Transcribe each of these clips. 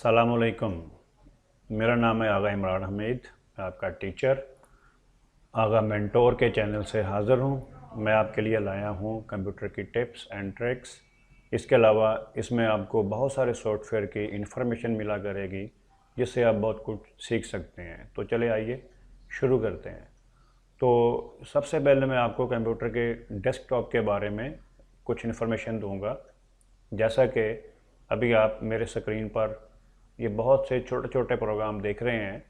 अस्सलामुअलैकुम। मेरा नाम है आगा इमरान हमीद, मैं आपका टीचर आगा मेंटोर के चैनल से हाज़िर हूँ। मैं आपके लिए लाया हूँ कंप्यूटर की टिप्स एंड ट्रिक्स। इसके अलावा इसमें आपको बहुत सारे सॉफ्टवेयर की इन्फॉर्मेशन मिला करेगी जिससे आप बहुत कुछ सीख सकते हैं। तो चले आइए शुरू करते हैं। तो सबसे पहले मैं आपको कंप्यूटर के डेस्कटॉप के बारे में कुछ इन्फॉर्मेशन दूंगा। जैसा कि अभी आप मेरे स्क्रीन पर ये बहुत से छोटे छोटे प्रोग्राम देख रहे हैं,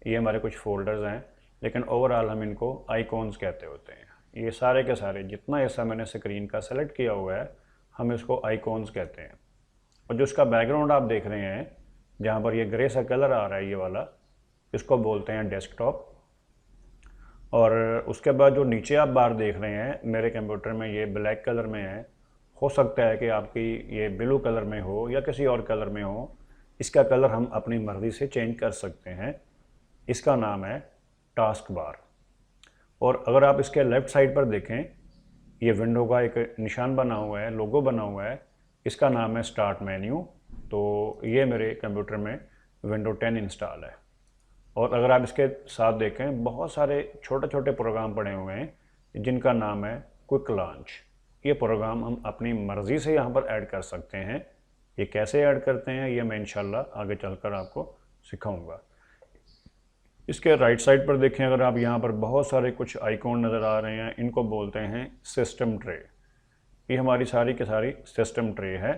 ये हमारे कुछ फोल्डर्स हैं, लेकिन ओवरऑल हम इनको आइकॉन्स कहते होते हैं। ये सारे के सारे जितना हिस्सा मैंने स्क्रीन का सेलेक्ट किया हुआ है, हम इसको आइकॉन्स कहते हैं। और जो इसका बैकग्राउंड आप देख रहे हैं, जहाँ पर ये ग्रे सा कलर आ रहा है, ये वाला, इसको बोलते हैं डेस्कटॉप। और उसके बाद जो नीचे आप बार देख रहे हैं मेरे कंप्यूटर में, ये ब्लैक कलर में है। हो सकता है कि आपकी ये ब्लू कलर में हो या किसी और कलर में हो। इसका कलर हम अपनी मर्ज़ी से चेंज कर सकते हैं। इसका नाम है टास्क बार। और अगर आप इसके लेफ़्ट साइड पर देखें, ये विंडो का एक निशान बना हुआ है, लोगो बना हुआ है, इसका नाम है स्टार्ट मेन्यू। तो ये मेरे कंप्यूटर में विंडो 10 इंस्टॉल है। और अगर आप इसके साथ देखें, बहुत सारे छोटे छोटे प्रोग्राम पड़े हुए हैं जिनका नाम है क्विक लॉन्च। ये प्रोग्राम हम अपनी मर्ज़ी से यहाँ पर ऐड कर सकते हैं। ये कैसे ऐड करते हैं ये मैं इंशाल्लाह आगे चलकर आपको सिखाऊंगा। इसके राइट साइड पर देखें, अगर आप यहाँ पर बहुत सारे कुछ आइकॉन नज़र आ रहे हैं, इनको बोलते हैं सिस्टम ट्रे। ये हमारी सारी की सारी सिस्टम ट्रे है।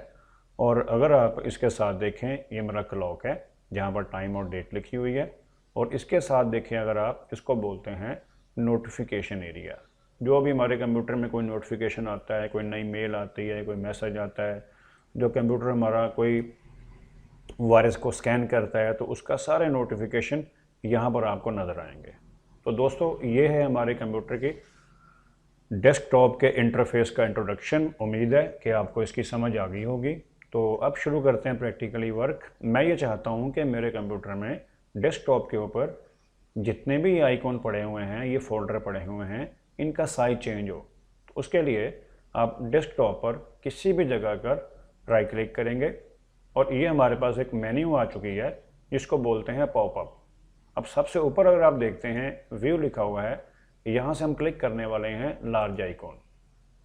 और अगर आप इसके साथ देखें, ये मेरा क्लॉक है जहाँ पर टाइम और डेट लिखी हुई है। और इसके साथ देखें अगर आप, इसको बोलते हैं नोटिफिकेशन एरिया। जो भी हमारे कंप्यूटर में कोई नोटिफिकेशन आता है, कोई नई मेल आती है, कोई मैसेज आता है, जो कंप्यूटर हमारा कोई वायरस को स्कैन करता है, तो उसका सारे नोटिफिकेशन यहाँ पर आपको नज़र आएंगे। तो दोस्तों, ये है हमारे कंप्यूटर की डेस्कटॉप के इंटरफेस का इंट्रोडक्शन। उम्मीद है कि आपको इसकी समझ आ गई होगी। तो अब शुरू करते हैं प्रैक्टिकली वर्क। मैं ये चाहता हूँ कि मेरे कंप्यूटर में डेस्कटॉप के ऊपर जितने भी आइकॉन पड़े हुए हैं, ये फोल्डर पड़े हुए हैं, इनका साइज चेंज हो। तो उसके लिए आप डेस्कटॉप पर किसी भी जगह पर राइट क्लिक करेंगे और ये हमारे पास एक मेन्यू आ चुकी है जिसको बोलते हैं पॉपअप। अब सबसे ऊपर अगर आप देखते हैं व्यू लिखा हुआ है, यहाँ से हम क्लिक करने वाले हैं लार्ज आइकॉन।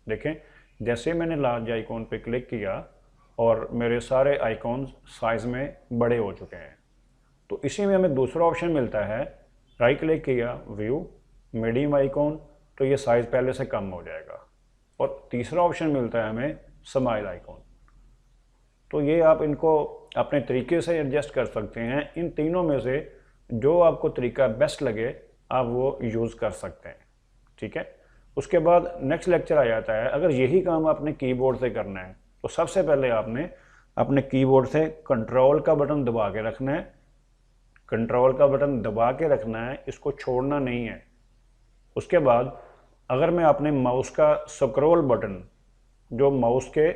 देखें, जैसे मैंने लार्ज आइकॉन पे क्लिक किया और मेरे सारे आइकॉन्स साइज़ में बड़े हो चुके हैं। तो इसी में हमें दूसरा ऑप्शन मिलता है, राइट क्लिक किया, व्यू, मीडियम आइकॉन, तो ये साइज़ पहले से कम हो जाएगा। और तीसरा ऑप्शन मिलता है हमें स्माइल आइकॉन। तो ये आप इनको अपने तरीके से एडजस्ट कर सकते हैं। इन तीनों में से जो आपको तरीका बेस्ट लगे आप वो यूज़ कर सकते हैं। ठीक है। उसके बाद नेक्स्ट लेक्चर आ जाता है, अगर यही काम आपने कीबोर्ड से करना है तो सबसे पहले आपने अपने कीबोर्ड से कंट्रोल का बटन दबा के रखना है। कंट्रोल का बटन दबा के रखना है, इसको छोड़ना नहीं है। उसके बाद अगर मैं अपने माउस का स्क्रॉल बटन, जो माउस के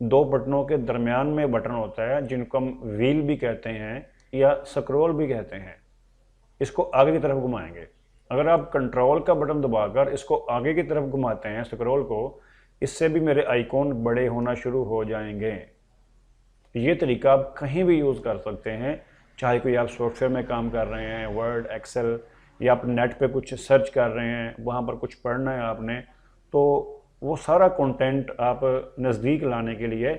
दो बटनों के दरमियान में बटन होता है, जिनको हम व्हील भी कहते हैं या स्क्रॉल भी कहते हैं, इसको आगे की तरफ घुमाएंगे। अगर आप कंट्रोल का बटन दबाकर इसको आगे की तरफ घुमाते हैं स्क्रॉल को, इससे भी मेरे आइकॉन बड़े होना शुरू हो जाएंगे। ये तरीका आप कहीं भी यूज़ कर सकते हैं, चाहे कोई आप सॉफ्टवेयर में काम कर रहे हैं, वर्ड, एक्सेल, या आप नेट पे कुछ सर्च कर रहे हैं, वहाँ पर कुछ पढ़ना है आपने, तो वो सारा कंटेंट आप नज़दीक लाने के लिए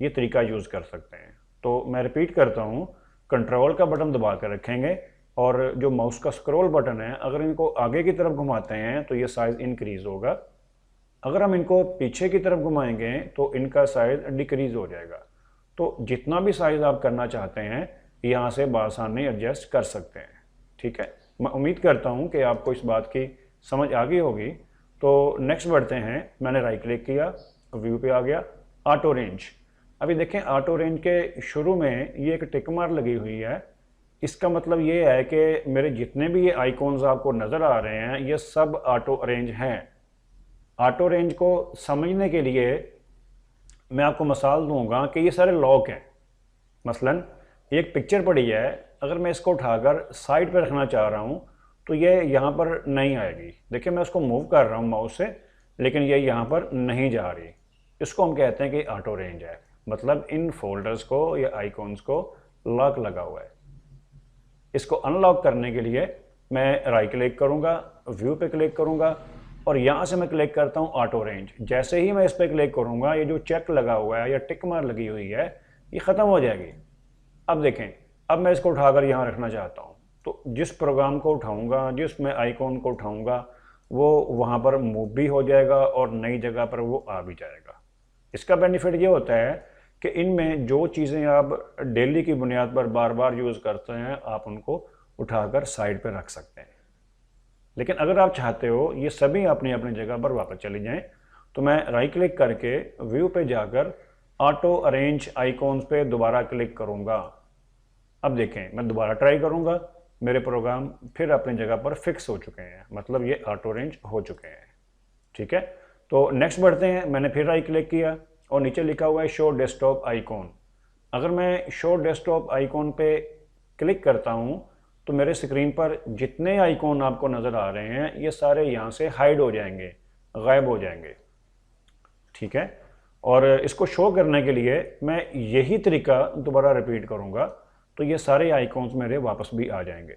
ये तरीका यूज़ कर सकते हैं। तो मैं रिपीट करता हूँ, कंट्रोल का बटन दबा कर रखेंगे और जो माउस का स्क्रॉल बटन है, अगर इनको आगे की तरफ घुमाते हैं तो ये साइज़ इंक्रीज़ होगा। अगर हम इनको पीछे की तरफ घुमाएंगे तो इनका साइज़ डिक्रीज़ हो जाएगा। तो जितना भी साइज़ आप करना चाहते हैं यहाँ से बआसानी एडजस्ट कर सकते हैं। ठीक है। मैं उम्मीद करता हूँ कि आपको इस बात की समझ आ गई होगी। तो नेक्स्ट बढ़ते हैं। मैंने राइट क्लिक किया, व्यू पे आ गया, ऑटो रेंज। अभी देखें, ऑटो रेंज के शुरू में ये एक टिक मार्क लगी हुई है। इसका मतलब ये है कि मेरे जितने भी ये आइकॉन्स आपको नज़र आ रहे हैं, ये सब ऑटो अरेंज हैं। ऑटो रेंज को समझने के लिए मैं आपको मिसाल दूंगा कि ये सारे लॉक हैं। मसलन एक पिक्चर पड़ी है, अगर मैं इसको उठाकर साइड पर रखना चाह रहा हूँ तो ये यहाँ पर नहीं आएगी। देखिए, मैं उसको मूव कर रहा हूँ माउस से, लेकिन ये यहाँ पर नहीं जा रही। इसको हम कहते हैं कि ऑटो रेंज है। मतलब इन फोल्डर्स को या आइकॉन्स को लॉक लगा हुआ है। इसको अनलॉक करने के लिए मैं राइट क्लिक करूँगा, व्यू पे क्लिक करूँगा और यहाँ से मैं क्लिक करता हूँ ऑटो रेंज। जैसे ही मैं इस पर क्लिक करूँगा, ये जो चेक लगा हुआ है या टिक मार लगी हुई है ये ख़त्म हो जाएगी। अब देखें, अब मैं इसको उठाकर यहाँ रखना चाहता हूँ, तो जिस प्रोग्राम को उठाऊँगा, जिस मैं आइकॉन को उठाऊँगा, वो वहाँ पर मूव भी हो जाएगा और नई जगह पर वो आ भी जाएगा। इसका बेनिफिट ये होता है कि इनमें जो चीज़ें आप डेली की बुनियाद पर बार बार यूज़ करते हैं, आप उनको उठाकर साइड पर रख सकते हैं। लेकिन अगर आप चाहते हो ये सभी अपनी अपनी जगह पर वापस चली जाएं, तो मैं राइट क्लिक करके व्यू पे जाकर ऑटो अरेंज आइकॉन्स पे दोबारा क्लिक करूँगा। अब देखें, मैं दोबारा ट्राई करूँगा, मेरे प्रोग्राम फिर अपनी जगह पर फिक्स हो चुके हैं, मतलब ये ऑटो अरेंज हो चुके हैं। ठीक है, तो नेक्स्ट बढ़ते हैं। मैंने फिर राइट क्लिक किया और नीचे लिखा हुआ है शो डेस्कटॉप आइकॉन। अगर मैं शो डेस्कटॉप आइकॉन पे क्लिक करता हूँ तो मेरे स्क्रीन पर जितने आइकॉन आपको नज़र आ रहे हैं ये सारे यहाँ से हाइड हो जाएंगे, गायब हो जाएंगे। ठीक है, और इसको शो करने के लिए मैं यही तरीका दोबारा रिपीट करूँगा, तो ये सारे आइकॉन्स मेरे वापस भी आ जाएंगे।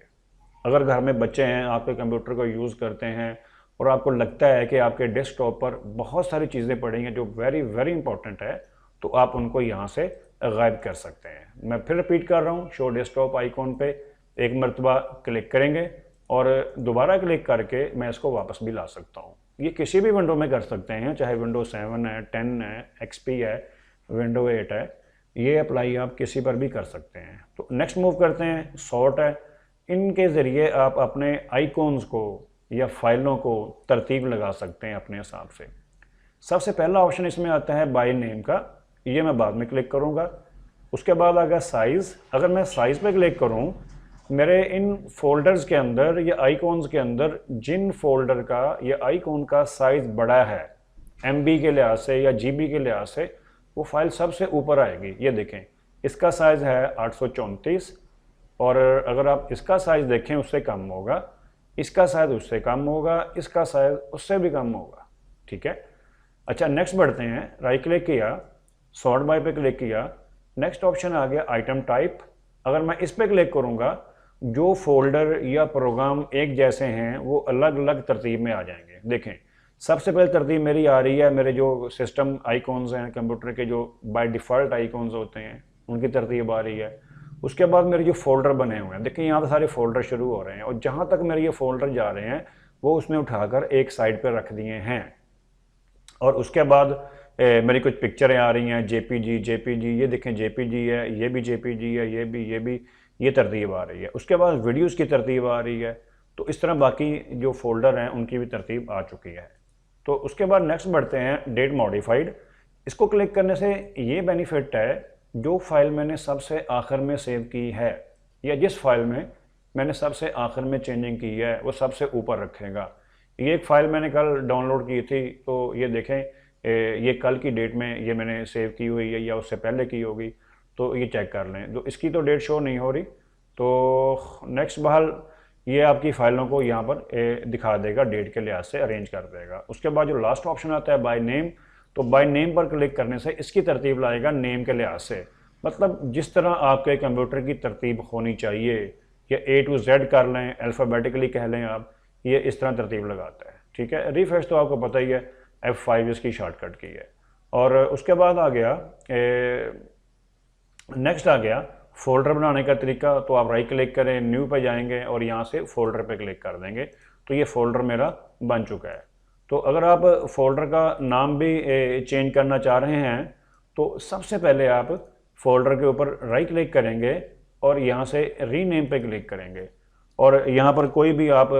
अगर घर में बच्चे हैं, आपके कंप्यूटर को यूज़ करते हैं और आपको लगता है कि आपके डेस्कटॉप पर बहुत सारी चीज़ें पड़ी हैं जो वेरी वेरी इंपॉर्टेंट है, तो आप उनको यहाँ से गायब कर सकते हैं। मैं फिर रिपीट कर रहा हूँ, शो डेस्कटॉप आइकॉन पे एक मरतबा क्लिक करेंगे और दोबारा क्लिक करके मैं इसको वापस भी ला सकता हूँ। ये किसी भी विंडो में कर सकते हैं, चाहे विंडो 7 है, 10 है, XP है, विंडो 8 है, ये अप्लाई आप किसी पर भी कर सकते हैं। तो नेक्स्ट मूव करते हैं, सॉर्ट है। इनके ज़रिए आप अपने आइकॉन्स को या फाइलों को तरतीब लगा सकते हैं अपने हिसाब से। सबसे पहला ऑप्शन इसमें आता है बाय नेम का, ये मैं बाद में क्लिक करूँगा। उसके बाद आ गया साइज़। अगर मैं साइज़ पे क्लिक करूँ, मेरे इन फोल्डर्स के अंदर या आइकॉन्स के अंदर जिन फोल्डर का या आइकॉन का साइज़ बड़ा है MB के लिहाज से या GB के लिहाज से, वो फाइल सबसे ऊपर आएगी। ये देखें, इसका साइज़ है 834 और अगर आप इसका साइज़ देखें उससे कम होगा, इसका साइज़ उससे कम होगा, इसका साइज़ उससे भी कम होगा। ठीक है, अच्छा नेक्स्ट बढ़ते हैं। राइट क्लिक किया, सॉर्ट बाय पे क्लिक किया, नेक्स्ट ऑप्शन आ गया आइटम टाइप। अगर मैं इस पर क्लिक करूँगा, जो फोल्डर या प्रोग्राम एक जैसे हैं वो अलग अलग तरतीब में आ जाएंगे। देखें, सबसे पहले तरतीब मेरी आ रही है, मेरे जो सिस्टम आइकॉन्स हैं कंप्यूटर के, जो बाय डिफ़ॉल्ट आइकॉन्स होते हैं, उनकी तरतीब आ रही है। उसके बाद मेरे जो फोल्डर बने हुए हैं, देखिए यहाँ पर सारे फोल्डर शुरू हो रहे हैं और जहाँ तक मेरे ये फोल्डर जा रहे हैं वो उसमें उठाकर एक साइड पर रख दिए हैं। और उसके बाद मेरी कुछ पिक्चरें आ रही हैं, JPG, ये देखें JPG है, ये भी JPG है, ये भी ये तरतीब आ रही है। उसके बाद वीडियोस की तरतीब आ रही है। तो इस तरह बाकी जो फोल्डर हैं उनकी भी तरतीब आ चुकी है। तो उसके बाद नेक्स्ट बढ़ते हैं डेट मॉडिफाइड। इसको क्लिक करने से ये बेनिफिट है, जो फाइल मैंने सबसे आखिर में सेव की है या जिस फाइल में मैंने सबसे आखिर में चेंजिंग की है वो सबसे ऊपर रखेगा। ये एक फ़ाइल मैंने कल डाउनलोड की थी, तो ये देखें ये कल की डेट में ये मैंने सेव की हुई है या उससे पहले की होगी, तो ये चेक कर लें। तो इसकी तो डेट शो नहीं हो रही, तो नेक्स्ट बहाल ये आपकी फ़ाइलों को यहाँ पर दिखा देगा, डेट के लिहाज से अरेंज कर देगा। उसके बाद जो लास्ट ऑप्शन आता है बाय नेम, तो बाय नेम पर क्लिक करने से इसकी तरतीब लाएगा नेम के लिहाज से। मतलब जिस तरह आपके कंप्यूटर की तरतीब होनी चाहिए, या A to Z कर लें, अल्फ़ाबेटिकली कह लें आप, ये इस तरह तरतीब लगाता है। ठीक है, रिफ्रेश तो आपको पता ही है, F5 इसकी शॉर्टकट की है। और उसके बाद आ गया नेक्स्ट आ गया फोल्डर बनाने का तरीका। तो आप राइट क्लिक करें, न्यू पे जाएंगे और यहाँ से फोल्डर पे क्लिक कर देंगे, तो ये फोल्डर मेरा बन चुका है। तो अगर आप फोल्डर का नाम भी चेंज करना चाह रहे हैं, तो सबसे पहले आप फोल्डर के ऊपर राइट क्लिक करेंगे और यहाँ से रीनेम पे क्लिक करेंगे और यहाँ पर कोई भी आप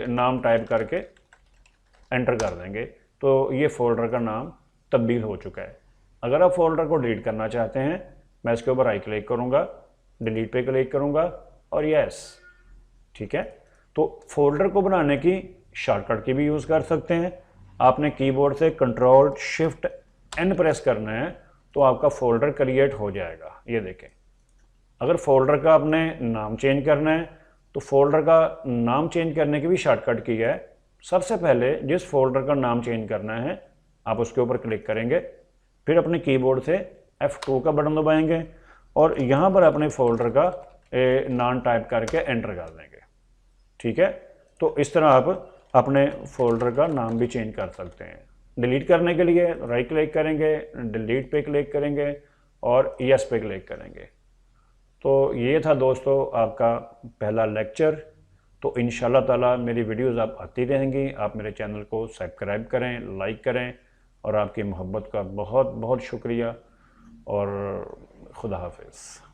नाम टाइप करके एंटर कर देंगे, तो ये फोल्डर का नाम तब्दील हो चुका है। अगर आप फोल्डर को डिलीट करना चाहते हैं, मैं इसके ऊपर राइट क्लिक करूँगा, डिलीट पे क्लिक करूँगा और यस। ठीक है, तो फोल्डर को बनाने की शॉर्टकट की भी यूज़ कर सकते हैं। आपने कीबोर्ड से Ctrl+Shift+N प्रेस करना है तो आपका फोल्डर क्रिएट हो जाएगा। ये देखें, अगर फोल्डर का आपने नाम चेंज करना है तो फोल्डर का नाम चेंज करने की भी शॉर्टकट की है। सबसे पहले जिस फोल्डर का नाम चेंज करना है आप उसके ऊपर क्लिक करेंगे, फिर अपने कीबोर्ड से F2 का बटन दबाएंगे और यहाँ पर अपने फोल्डर का नाम टाइप करके एंटर कर देंगे। ठीक है, तो इस तरह आप अपने फोल्डर का नाम भी चेंज कर सकते हैं। डिलीट करने के लिए राइट क्लिक करेंगे, डिलीट पे क्लिक करेंगे और यस पे क्लिक करेंगे। तो ये था दोस्तों आपका पहला लेक्चर। तो इंशाल्लाह ताला मेरी वीडियोस आप आती रहेंगी। आप मेरे चैनल को सब्सक्राइब करें, लाइक करें, और आपकी मोहब्बत का बहुत बहुत शुक्रिया, और खुदा हाफिज़।